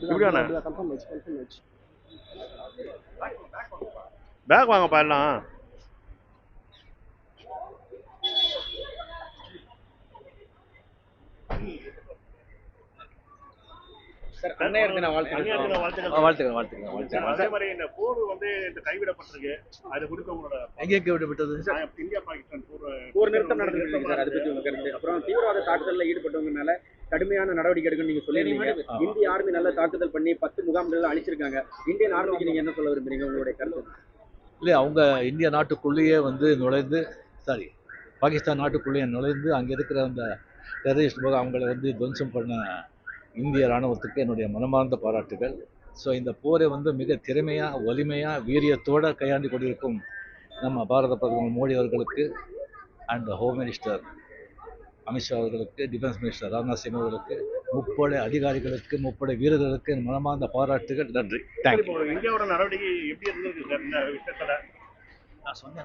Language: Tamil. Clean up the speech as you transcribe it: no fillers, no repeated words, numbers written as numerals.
இப்படியாண்ணே கன்ஃபார்ம் ஆச்சு. பேக் வாங்கப்பா எல்லாம். அதே மாதிரி இந்த போர் வந்து இந்த கைவிடப்பட்டிருக்கு. அது குறித்து உங்களோட எங்கே கைவிடப்பட்டது? இந்தியா பாகிஸ்தான் போர் நிறுத்தம் நடந்திருக்கு சார். அது பத்தி உங்க கருத்து. அப்புறம் தீவிரவாத தாக்குதல்ல ஈடுபட்டவங்க மேல கடுமையான நடவடிக்கை எடுக்கணும் நீங்க சொல்லிருந்தீங்க. இந்திய ஆர்மி நல்ல தாக்குதல் பண்ணி 10 முகாம்கள் அழிச்சிருக்காங்க. இந்தியன் ஆர்மிக்கு நீங்க என்ன சொல்ல விரும்புறீங்க? உங்களுடைய கருத்து? இல்லை, அவங்க இந்திய நாட்டுக்குள்ளேயே வந்து நுழைந்து, பாகிஸ்தான் நாட்டுக்குள்ளேயே நுழைந்து அங்கே இருக்கிற அந்த டெரரிஸ்ட் அவங்களை வந்து துவம்சம் பண்ண இந்திய இராணுவத்துக்கு என்னுடைய மனமார்ந்த பாராட்டுகள். ஸோ இந்த போரை வந்து மிக திறமையாக, வலிமையாக, வீரியத்தோடு கையாண்டு கொண்டிருக்கும் நம்ம பாரத பிரதமர் மோடி அவர்களுக்கு அண்ட் ஹோம் மினிஸ்டர் அமித்ஷா அவர்களுக்கு, டிஃபென்ஸ் மினிஸ்டர் ராஜ்நாத் சிங் அவர்களுக்கு, முப்படை அதிகாரிகளுக்கு, முப்படை வீரர்களுக்கு என் மனமார்ந்த பாராட்டுகள். நன்றி. தேங்க்யூ. இந்தியாவோட நடவடிக்கை எப்படி இருந்திருக்கு சார் இந்த விஷயத்துல? நான் சொன்னேன்.